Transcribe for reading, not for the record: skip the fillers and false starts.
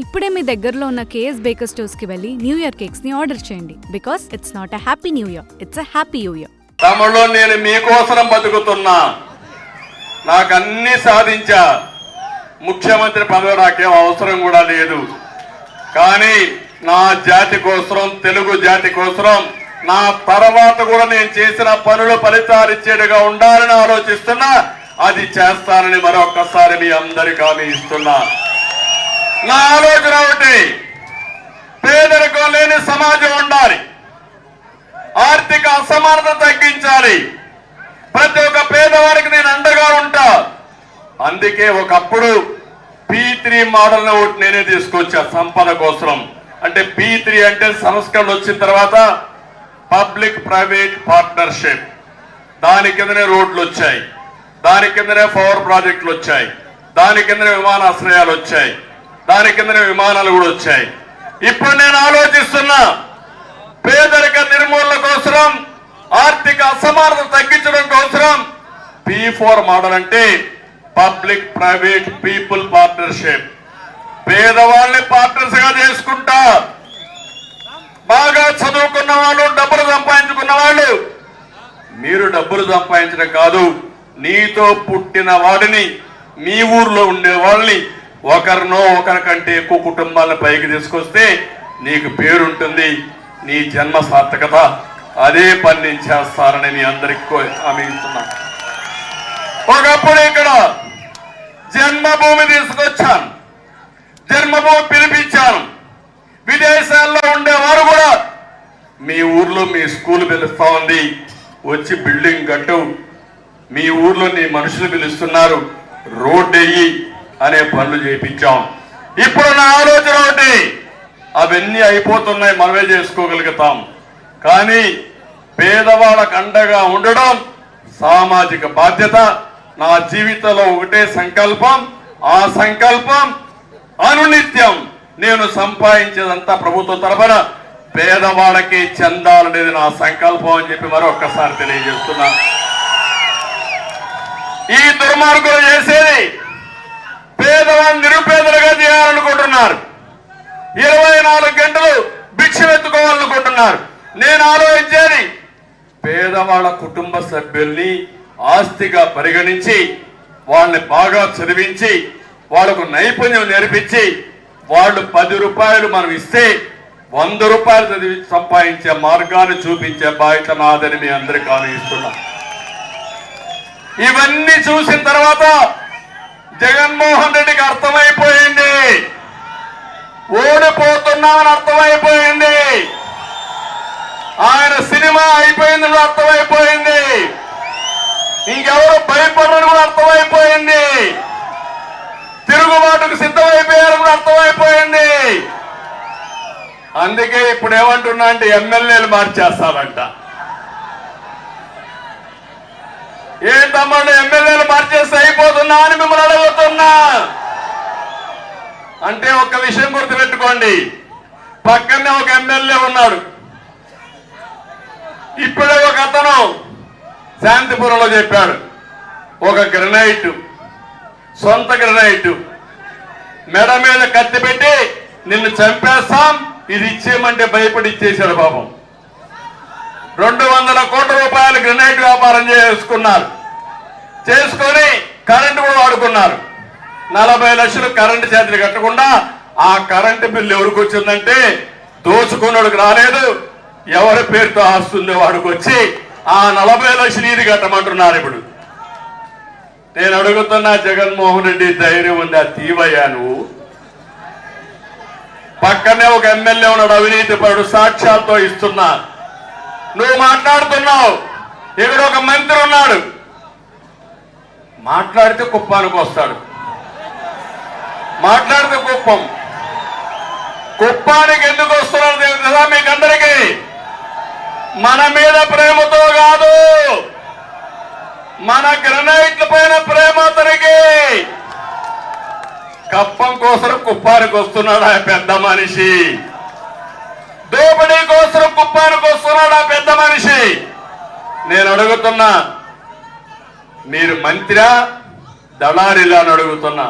ఇప్పుడే మీ దగ్గరలో ఉన్న కేఎస్ బేకర్ స్టోర్స్ కి వెళ్ళి న్యూ ఇయర్ కేక్స్ ని ఆర్డర్ చేయండి because it's not a happy new year, it's a happy new year. తమలో నేను మీకోసం బతుకుతున్నా, నాకు అన్ని సాధించా, ముఖ్యమంత్రి పదవి నాకేం అవసరం కూడా లేదు. కానీ నా జాతి కోసం, తెలుగు జాతి కోసం, నా తర్వాత కూడా నేను చేసిన పనులు ఫలితాలు ఇచ్చేట్టుగా ఉండాలని ఆలోచిస్తున్నా. అది చేస్తానని మరొక్కసారి మీ అందరికీ హామీ ఇస్తున్నా. నా ఆలోచన ఒకటి, పేదరికం లేని సమాజం ఉండాలి, ఆర్థిక అసమానత తగ్గించాలి, ప్రతి ఒక్క పేదవారికి నేను అండగా ఉంటా. అందుకే ఒకప్పుడు P3 మోడల్ ఒకటి నేనే తీసుకొచ్చా సంపద కోసం. అంటే P3 అంటే సంస్కరణ వచ్చిన తర్వాత పబ్లిక్ ప్రైవేట్ పార్ట్నర్షిప్, దాని కిందనే రోడ్లు వచ్చాయి, దాని కిందనే పవర్ ప్రాజెక్టులు వచ్చాయి, దాని కిందనే విమానాశ్రయాలు వచ్చాయి, దాని కిందనే విమానాలు కూడా వచ్చాయి. ఇప్పుడు నేను ఆలోచిస్తున్నా, పేదరిక నిర్మూలన కోసం, ఆర్థిక అసమానత తగ్గించడం కోసం P4 మోడల్ అంటే పబ్లిక్ ప్రైవేట్ పీపుల్ పార్ట్నర్షిప్. పేదవాళ్ళని పార్ట్నర్స్ గా చేసుకుంటా, బాగా చదువుకున్న వాళ్ళు, డబ్బులు సంపాదించుకున్న వాళ్ళు, మీరు డబ్బులు సంపాదించడం కాదు, నీతో పుట్టిన వాడిని, మీ ఊర్లో ఉండే వాళ్ళని, ఒకరినో ఒకరికంటే ఎక్కువ కుటుంబాలను పైకి తీసుకొస్తే నీకు పేరుంటుంది, నీ జన్మ సార్థకత. అదే పని నేను చేస్తానని మీ అందరికీ హామీ ఇస్తున్నా. ఒకప్పుడు ఇక్కడ జన్మభూమి తీసుకొచ్చాను, జన్మభూమి పిలిపించాను. విదేశాల్లో ఉండేవారు కూడా మీ ఊర్లో మీ స్కూల్ పిలుస్తా ఉంది, వచ్చి బిల్డింగ్ కట్టు, మీ ఊర్లో నీ మనుషులు పిలుస్తున్నారు, రోడ్డు వెయ్యి అనే పనులు చేయించాం. ఇప్పుడు నా ఆలోచన ఒకటి, అవన్నీ అయిపోతున్నాయి, మనమే చేసుకోగలుగుతాం. కానీ పేదవాళ్ళకు అండగా ఉండడం సామాజిక బాధ్యత. నా జీవితంలో ఒకటే సంకల్పం, ఆ సంకల్పం అనునిత్యం నేను సంపాదించేదంతా ప్రభుత్వం తరఫున పేదవాళ్ళకి చెందాలనేది నా సంకల్పం అని చెప్పి మరొక్కసారి తెలియజేస్తున్నా. ఈ దుర్మార్గులు చేసేది పేదవాళ్ళని నిరుపేదలుగా చేయాలనుకుంటున్నారు, 24 గంటలు భిక్షమెత్తుకోవాలనుకుంటున్నారు. నేను ఆలోచించేది, పేదవాళ్ళ కుటుంబ సభ్యుల్ని ఆస్తిగా పరిగణించి, వాళ్ళని బాగా చదివించి, వాళ్లకు నైపుణ్యం నేర్పించి, వాళ్ళు 10 రూపాయలు మనం ఇస్తే 100 రూపాయలు చదివి సంపాదించే మార్గాన్ని చూపించే బాధ్యత నాదని మీ అందరికీ ఆలోచిస్తున్నా. ఇవన్నీ చూసిన తర్వాత జగన్మోహన్ రెడ్డికి అర్థమైపోయింది, ఓడిపోతున్నామని అర్థమైపోయింది, ఆయన సినిమా అయిపోయిందని అర్థమైపోయింది, ఇంకెవరు భయపడని కూడా అర్థమైపోయింది, తిరుగుబాటుకు సిద్ధమైపోయారు కూడా అర్థమైపోయింది. అందుకే ఇప్పుడు ఏమంటున్నా అంటే ఎమ్మెల్యేలు మార్చేస్తారంట. ఏంటమ్మా ఎమ్మెల్యేలు మార్చేస్తే అయిపోతున్నా అని మిమ్మల్ని అడుగుతున్నా. అంటే ఒక విషయం గుర్తుపెట్టుకోండి, పక్కనే ఒక ఎమ్మెల్యే ఉన్నాడు. ఇప్పుడే ఒక అతను శాంతిపురంలో చెప్పాడు, ఒక గ్రనైట్, సొంత గ్రనైట్ మెడ మీద కత్తి పెట్టి నిన్ను చంపేస్తాం, ఇది ఇచ్చేయమంటే భయపడి ఇచ్చేశాడు పాపం. 200 కోట్ల రూపాయలు గ్రనైట్ వ్యాపారం చేసుకున్నారు, చేసుకొని కరెంటు కూడా వాడుకున్నారు. 40 లక్షలు కరెంటు ఛార్జీలు కట్టకుండా ఆ కరెంటు బిల్లు ఎవరికి వచ్చిందంటే దోచుకున్నాడుకు రాలేదు, ఎవరి పేరుతో ఆస్తుందో వాడికి వచ్చి ఆ 40 లక్షలు ఇది కట్టమంటున్నారు. ఇప్పుడు నేను అడుగుతున్నా, జగన్మోహన్ రెడ్డి ధైర్యం ఉందా తీవయ్యా నువ్వు? పక్కనే ఒక ఎమ్మెల్యే ఉన్నాడు, అవినీతి పరుడు, సాక్ష్యాలతో ఇస్తున్నా. నువ్వు మాట్లాడుతున్నావు, ఇక్కడ ఒక మంత్రి ఉన్నాడు, మాట్లాడితే కుప్పానికి వస్తాడు, మాట్లాడితే కుప్పానికి ఎందుకు వస్తున్నాడు తెలుసా మీకందరికీ? మన మీద ప్రేమతో కాదు, మన గ్రనైట్ల పైన ప్రేమ. అతనికి కప్పం కోసం కుప్పానికి వస్తున్నాడు ఆ పెద్ద మనిషి, దోపిడీ కోసం కుప్పానికి వస్తున్నాడు ఆ పెద్ద మనిషి. నేను అడుగుతున్నా, మీరు మంత్రా దళారిలా అని అడుగుతున్నా.